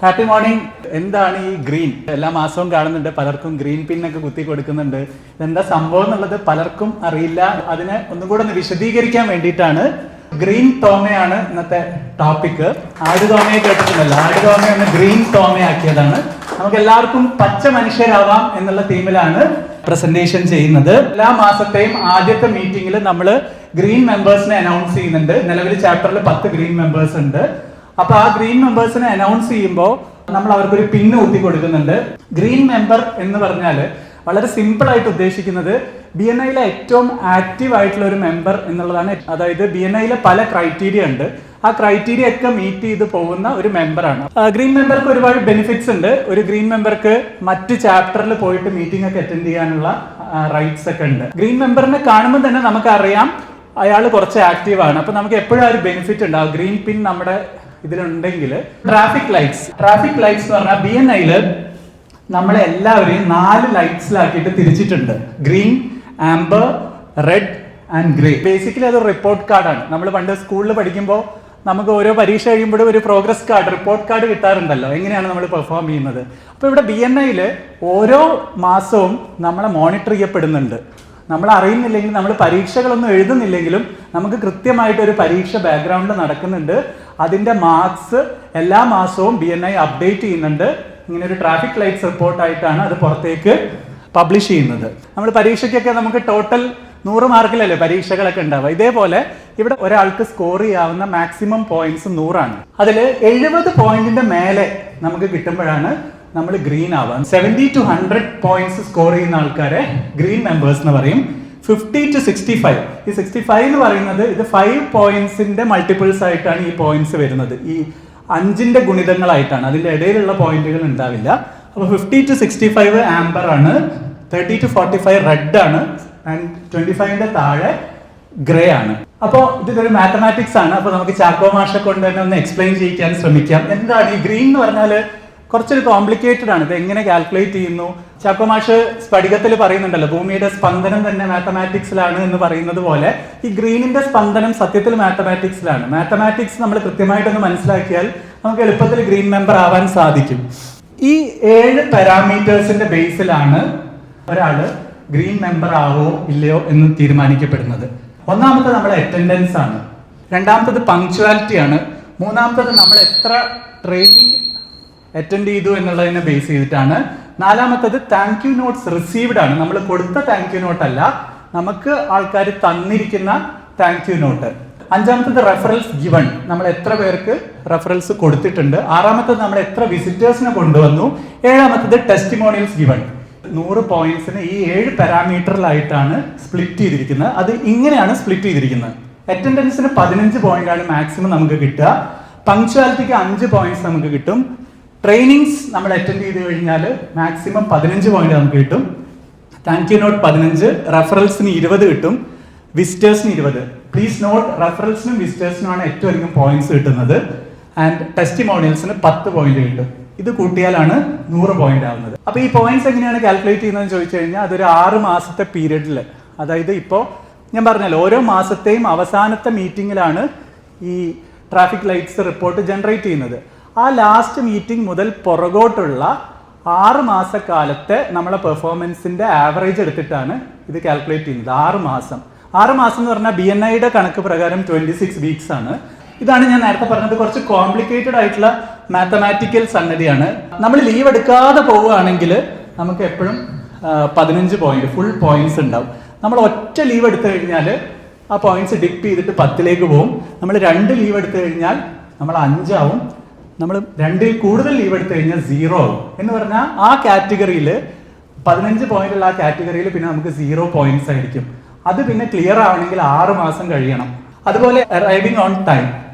Happy morning. എന്താണ് ഈ green? എല്ലാ മാസവും കാണുന്നുണ്ട്, പലർക്കും ഗ്രീൻ പിന്നൊക്കെ കുത്തി കൊടുക്കുന്നുണ്ട്. ഇതെന്താ സംഭവം എന്നുള്ളത് പലർക്കും അറിയില്ല. അതിനെ ഒന്നും കൂടെ ഒന്ന് വിശദീകരിക്കാൻ വേണ്ടിയിട്ടാണ്. ഗ്രീൻ തോമയാണ് ഇന്നത്തെ ടോപ്പിക്. ആട് തോമയെ കേട്ടിട്ടുണ്ടല്ലോ, ആട് തോമയെ ഒന്ന് ഗ്രീൻ തോമയാക്കിയതാണ്. നമുക്ക് എല്ലാവർക്കും പച്ച മനുഷ്യരാവാം എന്നുള്ള തീമിലാണ് പ്രസന്റേഷൻ ചെയ്യുന്നത്. എല്ലാ മാസത്തെയും ആദ്യത്തെ മീറ്റിംഗിൽ നമ്മൾ ഗ്രീൻ മെമ്പേഴ്സിനെ അനൗൺസ് ചെയ്യുന്നുണ്ട്. നിലവിൽ ചാപ്റ്ററിൽ 10 ഗ്രീൻ മെമ്പേഴ്സ് ഉണ്ട്. അപ്പൊ ആ ഗ്രീൻ മെമ്പേഴ്സിനെ അനൗൺസ് ചെയ്യുമ്പോൾ നമ്മൾ അവർക്കൊരു പിന്ന് കുത്തി കൊടുക്കുന്നുണ്ട്. ഗ്രീൻ മെമ്പർ എന്ന് പറഞ്ഞാൽ വളരെ സിമ്പിൾ ആയിട്ട് ഉദ്ദേശിക്കുന്നത് BNIയിലെ ഏറ്റവും ആക്റ്റീവ് ആയിട്ടുള്ള ഒരു മെമ്പർ എന്നുള്ളതാണ്. അതായത് BNIയിലെ പല ക്രൈറ്റീരിയ ഉണ്ട്. ആ ക്രൈറ്റീരിയ ഒക്കെ മീറ്റ് ചെയ്ത് പോകുന്ന ഒരു മെമ്പറാണ്. ഗ്രീൻ മെമ്പർക്ക് ഒരുപാട് ബെനിഫിറ്റ്സ് ഉണ്ട്. ഒരു ഗ്രീൻ മെമ്പർക്ക് മറ്റ് ചാപ്റ്ററിൽ പോയിട്ട് മീറ്റിംഗ് ഒക്കെ അറ്റൻഡ് ചെയ്യാനുള്ള റൈറ്റ്സ് ഒക്കെ ഉണ്ട്. ഗ്രീൻ മെമ്പറിനെ കാണുമ്പോൾ തന്നെ നമുക്കറിയാം അയാൾ കുറച്ച് ആക്റ്റീവ് ആണ്. അപ്പൊ നമുക്ക് എപ്പോഴും ആ ഒരു ബെനിഫിറ്റ് ഉണ്ടാവും. ഗ്രീൻ പിൻ നമ്മുടെ ഇതിലുണ്ടെങ്കിൽ. ട്രാഫിക് ലൈറ്റ്സ് എന്ന് പറഞ്ഞാൽ BNIയില് നമ്മളെ എല്ലാവരെയും 4 ലൈറ്റ്സിലാക്കിയിട്ട് തിരിച്ചിട്ടുണ്ട്. Green, amber, red and grey. Basically അതൊരു റിപ്പോർട്ട് കാർഡാണ്. നമ്മൾ പണ്ട് സ്കൂളിൽ പഠിക്കുമ്പോൾ നമുക്ക് ഓരോ പരീക്ഷ കഴിയുമ്പോഴും ഒരു പ്രോഗ്രസ് കാർഡ്, റിപ്പോർട്ട് കാർഡ് കിട്ടാറുണ്ടല്ലോ, എങ്ങനെയാണ് നമ്മൾ പെർഫോം ചെയ്യുന്നത്. അപ്പോൾ ഇവിടെ BNIയില് ഓരോ മാസവും നമ്മളെ മോണിറ്റർ ചെയ്യപ്പെടുന്നുണ്ട്. നമ്മൾ അറിയുന്നില്ലെങ്കിൽ, നമ്മൾ പരീക്ഷകളൊന്നും എഴുതുന്നില്ലെങ്കിലും നമുക്ക് കൃത്യമായിട്ട് ഒരു പരീക്ഷ ബാക്ക്ഗ്രൗണ്ട് നടക്കുന്നുണ്ട്. അതിന്റെ മാർക്സ് എല്ലാ മാസവും BNI അപ്ഡേറ്റ് ചെയ്യുന്നുണ്ട്. ഇങ്ങനെ ഒരു ട്രാഫിക് ലൈറ്റ്സ് റിപ്പോർട്ടായിട്ടാണ് അത് പുറത്തേക്ക് പബ്ലിഷ് ചെയ്യുന്നത്. നമ്മൾ പരീക്ഷയ്ക്കൊക്കെ നമുക്ക് ടോട്ടൽ 100 മാർക്കിലല്ലേ പരീക്ഷകളൊക്കെ ഉണ്ടാവുക. ഇതേപോലെ ഇവിടെ ഒരാൾക്ക് സ്കോർ ചെയ്യാവുന്ന മാക്സിമം പോയിന്റ്സ് 100 ആണ്. അതിൽ 70 പോയിന്റിന്റെ മേലെ നമുക്ക് കിട്ടുമ്പോഴാണ് നമ്മൾ ഗ്രീൻ ആവാം. 70 to 100 പോയിന്റ്സ് സ്കോർ ചെയ്യുന്ന ആൾക്കാരെ ഗ്രീൻ മെമ്പേഴ്സ് എന്ന് പറയും. 50 to 65, ഈ 65 എന്ന് പറയുന്നത് ഇത് 5 പോയിന്റ്സിന്റെ മൾട്ടിപ്പിൾസ് ആയിട്ടാണ് ഈ പോയിന്റ്സ് വരുന്നത്. ഈ 5ന്റെ ഗുണിതങ്ങളായിട്ടാണ്. അതിന്റെ ഇടയിലുള്ള പോയിന്റുകൾ ഉണ്ടാവില്ല. അപ്പോൾ 50 to 65 ആംബർ ആണ്, 30 to 45 റെഡ് ആണ്, ആൻഡ് 25ന്റെ താഴെ ഗ്രേ ആണ്. അപ്പോൾ ഇതൊരു മാത്തമാറ്റിക്സ് ആണ്. അപ്പോൾ നമുക്ക് ചാക്കോ മാഷെ കൊണ്ട് തന്നെ ഒന്ന് എക്സ്പ്ലെയിൻ ചെയ്യിക്കാൻ ശ്രമിക്കാം. എന്താണ് ഈ ഗ്രീൻ എന്ന് പറഞ്ഞാൽ? കുറച്ചൊരു കോംപ്ലിക്കേറ്റഡ് ആണ്. ഇത് എങ്ങനെ കാൽക്കുലേറ്റ് ചെയ്യുന്നു? ചാക്കോ മാഷ് സ്ഫടികത്തിൽ പറയുന്നുണ്ടല്ലോ, ഭൂമിയുടെ സ്പന്ദനം തന്നെ മാത്തമാറ്റിക്സിലാണ് എന്ന് പറയുന്നത് പോലെ ഈ ഗ്രീനിന്റെ സ്പന്ദനം സത്യത്തിൽ മാത്തമാറ്റിക്സിലാണ്. മാത്തമാറ്റിക്സ് നമ്മൾ കൃത്യമായിട്ടൊന്ന് മനസ്സിലാക്കിയാൽ നമുക്ക് എളുപ്പത്തിൽ ഗ്രീൻ മെമ്പർ ആവാൻ സാധിക്കും. ഈ 7 പാരാമീറ്റേഴ്സിന്റെ ബേസിലാണ് ഒരാള് ഗ്രീൻ മെമ്പർ ആവോ ഇല്ലയോ എന്ന് തീരുമാനിക്കപ്പെടുന്നത്. ഒന്നാമത്തെ നമ്മുടെ അറ്റൻഡൻസ് ആണ്. രണ്ടാമത്തത് പങ്ക്ച്വാലിറ്റി ആണ്. മൂന്നാമത്തത് നമ്മൾ എത്ര ട്രെയിനിങ് അറ്റൻഡ് ചെയ്തു എന്നുള്ളതിനെ ബേസ് ചെയ്തിട്ടാണ്. നാലാമത്തത് താങ്ക് യു നോട്ട്സ് റിസീവ്ഡ് ആണ്. നമ്മൾ കൊടുത്ത താങ്ക് യു നോട്ട് അല്ല, നമുക്ക് ആൾക്കാർ തന്നിരിക്കുന്ന താങ്ക് യു നോട്ട്. അഞ്ചാമത്തത് റെഫറൽസ് ഗിവൺ, നമ്മൾ എത്ര പേർക്ക് റെഫറൽസ് കൊടുത്തിട്ടുണ്ട്. ആറാമത്തത് നമ്മൾ എത്ര വിസിറ്റേഴ്സിനെ കൊണ്ടുവന്നു. ഏഴാമത്തത് ടെസ്റ്റിമോണിയൽസ് ഗിവൺ. 100 പോയിന്റ്സിന് ഈ 7 പാരാമീറ്ററിലായിട്ടാണ് സ്പ്ലിറ്റ് ചെയ്തിരിക്കുന്നത്. അത് ഇങ്ങനെയാണ് സ്പ്ലിറ്റ് ചെയ്തിരിക്കുന്നത്. അറ്റൻഡൻസിന് 15 പോയിന്റ് ആണ് മാക്സിമം നമുക്ക് കിട്ടുക. പങ്ക്ച്വാലിറ്റിക്ക് 5 പോയിന്റ്സ് നമുക്ക് കിട്ടും. ട്രെയിനിങ്സ് നമ്മൾ അറ്റൻഡ് ചെയ്ത് കഴിഞ്ഞാൽ മാക്സിമം 15 പോയിന്റ് നമുക്ക് കിട്ടും. താങ്ക് യു നോട്ട് 15, റെഫറൽസിന് 20 കിട്ടും, വിസിറ്റേഴ്സിന് 20. പ്ലീസ് നോട്ട്, റെഫറൽസിനും വിസിറ്റേഴ്സിനുമാണ് ഏറ്റവും അധികം പോയിന്റ്സ് കിട്ടുന്നത്. ആൻഡ് ടെസ്റ്റിമോണിയൽസിന് 10 പോയിന്റ് കിട്ടും. ഇത് കൂട്ടിയാലാണ് 100 പോയിന്റ് ആവുന്നത്. അപ്പൊ ഈ പോയിന്റ്സ് എങ്ങനെയാണ് കാൽക്കുലേറ്റ് ചെയ്യുന്നതെന്ന് ചോദിച്ചു കഴിഞ്ഞാൽ അതൊരു 6 മാസത്തെ പീരീഡിൽ, അതായത് ഇപ്പോൾ ഞാൻ പറഞ്ഞല്ലോ ഓരോ മാസത്തെയും അവസാനത്തെ മീറ്റിംഗിലാണ് ഈ ട്രാഫിക് ലൈറ്റ്സ് റിപ്പോർട്ട് ജനറേറ്റ് ചെയ്യുന്നത്. ആ ലാസ്റ്റ് മീറ്റിംഗ് മുതൽ പുറകോട്ടുള്ള 6 മാസക്കാലത്തെ നമ്മളെ പെർഫോമൻസിന്റെ ആവറേജ് എടുത്തിട്ടാണ് ഇത് കാൽക്കുലേറ്റ് ചെയ്യുന്നത്. 6 മാസം എന്ന് പറഞ്ഞാൽ BNIയുടെ കണക്ക് പ്രകാരം 26 വീക്സ് ആണ്. ഇതാണ് ഞാൻ നേരത്തെ പറഞ്ഞത്, കുറച്ച് കോംപ്ലിക്കേറ്റഡ് ആയിട്ടുള്ള മാത്തമാറ്റിക്കൽ സംഗതിയാണ്. നമ്മൾ ലീവ് എടുക്കാതെ പോവുകയാണെങ്കിൽ നമുക്ക് എപ്പോഴും 15 പോയിന്റ് ഫുൾ പോയിന്റ്സ് ഉണ്ടാവും. നമ്മൾ ഒറ്റ ലീവ് എടുത്തു കഴിഞ്ഞാൽ ആ പോയിന്റ്സ് ഡിപ്പ് ചെയ്തിട്ട് 10ലേക്ക് പോകും. നമ്മൾ 2 ലീവ് എടുത്തു കഴിഞ്ഞാൽ നമ്മൾ 5 ആവും. നമ്മൾ 2ൽ കൂടുതൽ ലീവ് എടുത്തു കഴിഞ്ഞാൽ 0 ആവും. എന്ന് പറഞ്ഞാൽ ആ കാറ്റഗറിയിൽ 15 പോയിന്റ് ഉള്ള ആ കാറ്റഗറിയിൽ പിന്നെ നമുക്ക് 0 പോയിന്റ്സ് ആയിരിക്കും. അത് പിന്നെ ക്ലിയർ ആവണമെങ്കിൽ 6 മാസം കഴിയണം. അതുപോലെ അറൈവിംഗ് ഓൺ ടൈം,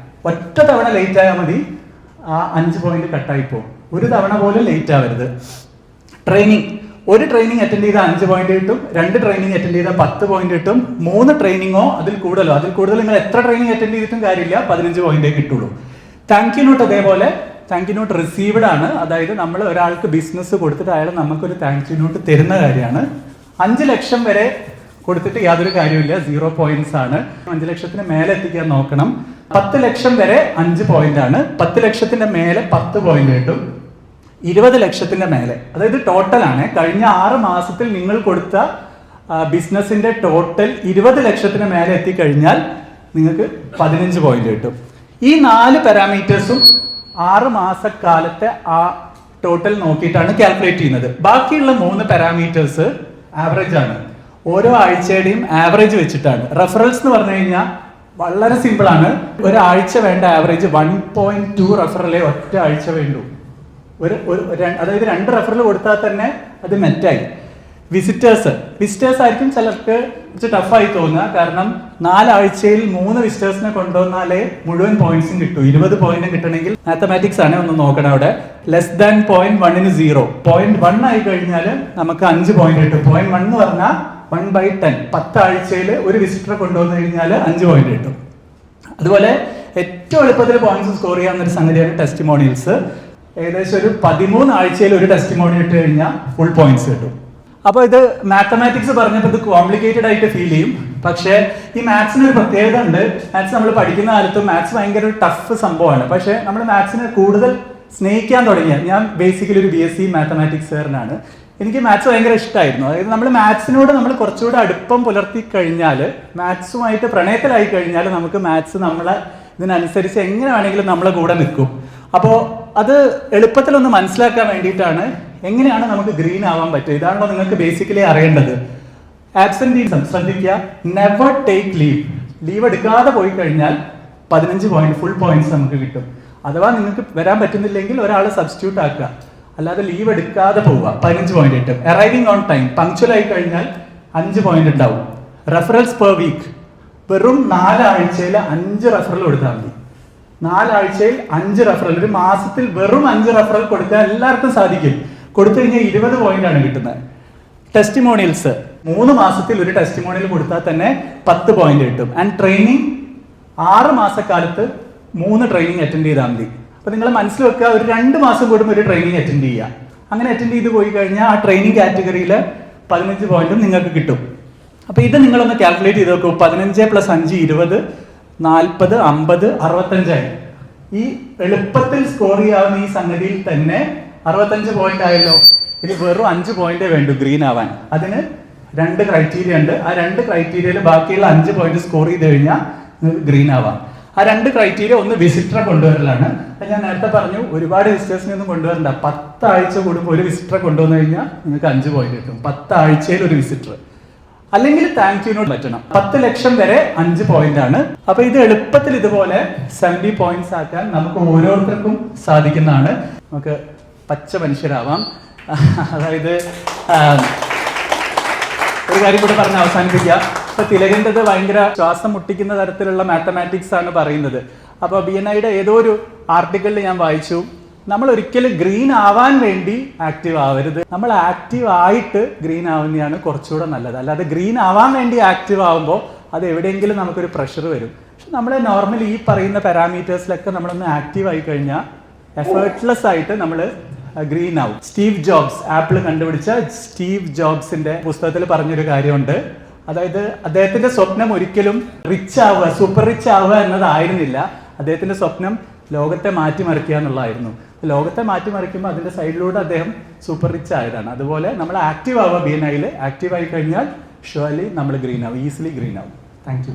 ഒറ്റ തവണ ലേറ്റ് ആയാൽ മതി, ആ 5 പോയിന്റ് കട്ടായി പോകും. ഒരു തവണ പോലും ലേറ്റ് ആവരുത്. ട്രെയിനിങ്, ഒരു ട്രെയിനിങ് അറ്റൻഡ് ചെയ്താൽ 5 പോയിന്റ് കിട്ടും. 2 ട്രെയിനിങ് അറ്റൻഡ് ചെയ്താൽ 10 പോയിന്റ് കിട്ടും. 3 ട്രെയിനിങ്ങോ അതിൽ കൂടുതൽ നിങ്ങൾ എത്ര ട്രെയിനിങ് അറ്റൻഡ് ചെയ്തിട്ടും കാര്യമില്ല, 15 പോയിന്റേ കിട്ടുള്ളൂ. താങ്ക് യു നോട്ട് അതേപോലെ താങ്ക് യു നോട്ട് റിസീവ്ഡ് ആണ്. അതായത് നമ്മൾ ഒരാൾക്ക് ബിസിനസ് കൊടുത്തിട്ട് അയാൾ നമുക്കൊരു താങ്ക് യു നോട്ട് തരുന്ന കാര്യമാണ്. 5 ലക്ഷം വരെ കൊടുത്തിട്ട് യാതൊരു കാര്യമില്ല, 0 പോയിന്റ്സ് ആണ്. 5 ലക്ഷത്തിന് മേലെ എത്തിക്കാൻ നോക്കണം. 10 ലക്ഷം വരെ 5 പോയിന്റ് ആണ്, 10 ലക്ഷത്തിന്റെ മേലെ 10 പോയിന്റ് കിട്ടും, 20 ലക്ഷത്തിന്റെ മേലെ, അതായത് ടോട്ടൽ ആണ്. കഴിഞ്ഞ 6 മാസത്തിൽ നിങ്ങൾ കൊടുത്ത ബിസിനസിന്റെ ടോട്ടൽ 20 ലക്ഷത്തിന് മേലെ എത്തിക്കഴിഞ്ഞാൽ നിങ്ങൾക്ക് 15 പോയിന്റ് കിട്ടും. ഈ 4 പാരാമീറ്റേഴ്സും 6 മാസക്കാലത്തെ ആ ടോട്ടൽ നോക്കിയിട്ടാണ് കാൽക്കുലേറ്റ് ചെയ്യുന്നത്. ബാക്കിയുള്ള 3 പാരാമീറ്റേഴ്സ് ആവറേജ് ആണ്, ഓരോ ആഴ്ചയുടെയും ആവറേജ് വെച്ചിട്ടാണ്. റെഫറൽസ് എന്ന് പറഞ്ഞു കഴിഞ്ഞാൽ വളരെ സിമ്പിൾ ആണ്. ഒരാഴ്ച വേണ്ട ആവറേജ് 1.2 റെഫറലേ ഒറ്റ ആഴ്ച വേണ്ടു. അതായത് 2 റെഫറൽ കൊടുത്താൽ തന്നെ അത് മെറ്റായി. വിസിറ്റേഴ്സ് ആയിരിക്കും ചിലർക്ക് കുറച്ച് ടഫായി തോന്നുക, കാരണം 4 ആഴ്ചയിൽ 3 വിസിറ്റേഴ്സിനെ കൊണ്ടുവന്നാലേ മുഴുവൻ പോയിന്റ്സും കിട്ടും. 20 പോയിന്റും കിട്ടണമെങ്കിൽ മാത്തമാറ്റിക്സ് ആണ്, ഒന്ന് നോക്കണം. അവിടെ ലെസ് ദാൻ 0.1 0, 0.1 ആയി കഴിഞ്ഞാൽ നമുക്ക് 5 പോയിന്റ് കിട്ടും. 0.1 എന്ന് പറഞ്ഞാൽ 1/10, 10 ആഴ്ചയിൽ ഒരു വിസിറ്ററെ കൊണ്ടുവന്നു കഴിഞ്ഞാൽ 5 പോയിന്റ് കിട്ടും. അതുപോലെ ഏറ്റവും എളുപ്പത്തിൽ പോയിന്റ്സ് സ്കോർ ചെയ്യാവുന്ന ഒരു സംഗതിയാണ് ടെസ്റ്റിമോണിയൽസ്. ഏകദേശം ഒരു 13 ആഴ്ചയിൽ ഒരു ടെസ്റ്റിമോണി ഇട്ട് കഴിഞ്ഞാൽ ഫുൾ പോയിന്റ്സ് കിട്ടും. അപ്പോൾ ഇത് മാത്തമാറ്റിക്സ് പറഞ്ഞപ്പോൾ ഇത് കോംപ്ലിക്കേറ്റഡ് ആയിട്ട് ഫീൽ ചെയ്യും. പക്ഷേ ഈ മാത്സിന് ഒരു പ്രത്യേകത ഉണ്ട്. മാത്സ് നമ്മൾ പഠിക്കുന്ന കാലത്ത് മാത്സ് ഭയങ്കര ഒരു ടഫ് സംഭവമാണ്. പക്ഷേ നമ്മൾ മാത്സിനെ കൂടുതൽ സ്നേഹിക്കാൻ തുടങ്ങിയ, ഞാൻ ബേസിക്കലി ഒരു BSc മാത്തമാറ്റിക്സുകാരനാണ്. എനിക്ക് മാത്സ് ഭയങ്കര ഇഷ്ടമായിരുന്നു. അതായത് നമ്മൾ മാത്സിനോട് നമ്മൾ കുറച്ചുകൂടെ അടുപ്പം പുലർത്തി കഴിഞ്ഞാൽ, മാത്സുമായിട്ട് പ്രണയത്തിലായി കഴിഞ്ഞാൽ നമുക്ക് മാത്സ് നമ്മളെ ഇതിനനുസരിച്ച് എങ്ങനെ വേണമെങ്കിലും നമ്മളെ കൂടെ നിൽക്കും. അപ്പോൾ അത് എളുപ്പത്തിലൊന്ന് മനസ്സിലാക്കാൻ വേണ്ടിയിട്ടാണ് എങ്ങനെയാണ് നമുക്ക് ഗ്രീൻ ആവാൻ പറ്റുക. ഇതാണല്ലോ നിങ്ങൾക്ക് ബേസിക്കലി അറിയേണ്ടത്. ആബ്സെന്റീസം ശ്രദ്ധിക്കുക. നെവർ ടേക്ക് ലീവ് എടുക്കാതെ പോയി കഴിഞ്ഞാൽ 15 പോയിന്റ് ഫുൾ പോയിന്റ്സ് നമുക്ക് കിട്ടും. അഥവാ നിങ്ങൾക്ക് വരാൻ പറ്റുന്നില്ലെങ്കിൽ ഒരാളെ സബ്സ്റ്റിറ്റ്യൂട്ട് ആക്കുക, അല്ലാതെ ലീവ് എടുക്കാതെ പോവുക, 15 പോയിന്റ് കിട്ടും. അറൈവിംഗ് ഓൺ ടൈം, പങ്ക്ച്വൽ ആയി കഴിഞ്ഞാൽ 5 പോയിന്റ് ഉണ്ടാവും. റെഫറൽസ് പെർ വീക്ക്, വെറും 4 ആഴ്ചയിൽ 5 റെഫറൽ കൊടുത്താൽ മതി. 4 ആഴ്ചയിൽ 5 റെഫറൽ, ഒരു മാസത്തിൽ വെറും 5 റെഫറൽ കൊടുത്താൽ എല്ലാവർക്കും സാധിക്കും. കൊടുത്തു കഴിഞ്ഞാൽ 20 പോയിന്റ് ആണ് കിട്ടുന്നത്. ടെസ്റ്റിമോണിയൽസ് 3 മാസത്തിൽ ഒരു ടെസ്റ്റിമോണിയൽ കൊടുത്താൽ തന്നെ 10 പോയിന്റ് കിട്ടും. ആൻഡ് ട്രെയിനിങ് 6 മാസക്കാലത്ത് 3 ട്രെയിനിങ് അറ്റൻഡ് ചെയ്താൽ മതി. അപ്പൊ നിങ്ങൾ മനസ്സിൽ വെക്കുക, ഒരു 2 മാസം കൂടുമ്പോൾ ഒരു ട്രെയിനിങ് അറ്റൻഡ് ചെയ്യുക. അങ്ങനെ അറ്റൻഡ് ചെയ്ത് പോയി കഴിഞ്ഞാൽ ആ ട്രെയിനിങ് കാറ്റഗറിയിൽ 15 പോയിന്റും നിങ്ങൾക്ക് കിട്ടും. അപ്പൊ ഇത് നിങ്ങളൊന്ന് കാൽക്കുലേറ്റ് ചെയ്ത് നോക്കൂ. 15 + 5 20, 40, 50, 65 ഈ എളുപ്പത്തിൽ സ്കോർ ചെയ്യാവുന്ന ഈ സംഗതിയിൽ തന്നെ 65 പോയിന്റ് ആയല്ലോ. ഇനി വെറും 5 പോയിന്റേ വേണ്ടു ഗ്രീൻ ആവാൻ. അതിന് 2 ക്രൈറ്റീരിയ ഉണ്ട്. ആ 2 ക്രൈറ്റീരിയയിൽ ബാക്കിയുള്ള 5 പോയിന്റ് സ്കോർ ചെയ്ത് കഴിഞ്ഞാൽ നിങ്ങൾക്ക് ഗ്രീൻ ആവാം. ആ 2 ക്രൈറ്റീരിയ, ഒന്ന് വിസിറ്ററെ കൊണ്ടുവരലാണ്. ഞാൻ നേരത്തെ പറഞ്ഞു, ഒരുപാട് വിസിറ്റേഴ്സിനെ ഒന്നും കൊണ്ടുവരണ്ട. 10 ആഴ്ച കൂടുമ്പോൾ ഒരു വിസിറ്ററെ കൊണ്ടുവന്നു കഴിഞ്ഞാൽ നിങ്ങൾക്ക് 5 പോയിന്റ് കിട്ടും. 10 ആഴ്ചയിൽ ഒരു വിസിറ്റർ. അല്ലെങ്കിൽ താങ്ക് യുനോട് പറ്റണം. 10 ലക്ഷം വരെ 5 പോയിന്റ് ആണ്. അപ്പൊ ഇത് എളുപ്പത്തിൽ ഇതുപോലെ 70 പോയിന്റ്സ് ആക്കാൻ നമുക്ക് ഓരോരുത്തർക്കും സാധിക്കുന്നതാണ്. നമുക്ക് പച്ച മനുഷ്യരാവാം. അതായത് ഒരു കാര്യം കൂടെ പറഞ്ഞ് അവസാനിപ്പിക്കുക. ഇപ്പൊ തിലകൻ്റെത് ഭയങ്കര ശ്വാസം മുട്ടിക്കുന്ന തരത്തിലുള്ള മാത്തമാറ്റിക്സ് ആണ് പറയുന്നത്. അപ്പൊ BNIയുടെ ഏതോ ഒരു ആർട്ടിക്കിളിൽ ഞാൻ വായിച്ചു, നമ്മൾ ഒരിക്കലും ഗ്രീൻ ആവാൻ വേണ്ടി ആക്റ്റീവ് ആവരുത്, നമ്മൾ ആക്റ്റീവ് ആയിട്ട് ഗ്രീൻ ആവുന്നതാണ് കുറച്ചുകൂടെ നല്ലത്. അല്ലാതെ ഗ്രീൻ ആവാൻ വേണ്ടി ആക്റ്റീവ് ആവുമ്പോൾ അത് എവിടെയെങ്കിലും നമുക്കൊരു പ്രഷർ വരും. പക്ഷെ നമ്മൾ നോർമലി ഈ പറയുന്ന പാരാമീറ്റേഴ്സിലൊക്കെ നമ്മളൊന്ന് ആക്റ്റീവ് ആയി കഴിഞ്ഞാൽ എഫേർട്ട്ലെസ് ആയിട്ട് നമ്മൾ ഗ്രീൻ ആവും. സ്റ്റീവ് ജോബ്സ്, ആപ്പിൾ കണ്ടുപിടിച്ച സ്റ്റീവ് ജോബ്സിന്റെ പുസ്തകത്തിൽ പറഞ്ഞൊരു കാര്യമുണ്ട്. അതായത് അദ്ദേഹത്തിന്റെ സ്വപ്നം ഒരിക്കലും റിച്ച് ആവുക, സൂപ്പർ റിച്ച് ആവുക എന്നതായിരുന്നില്ല. അദ്ദേഹത്തിന്റെ സ്വപ്നം ലോകത്തെ മാറ്റിമറിക്കുക എന്നുള്ളതായിരുന്നു. ലോകത്തെ മാറ്റിമറിക്കുമ്പോൾ അതിന്റെ സൈഡിലൂടെ അദ്ദേഹം സൂപ്പർ റിച്ച് ആയതാണ്. അതുപോലെ നമ്മൾ ആക്റ്റീവ് ആവുക. BNIയിൽ ആക്റ്റീവ് ആയി കഴിഞ്ഞാൽ ഷുവർലി നമ്മൾ ഗ്രീൻ ആവും, ഈസിലി ഗ്രീൻ ആവും. Thank you.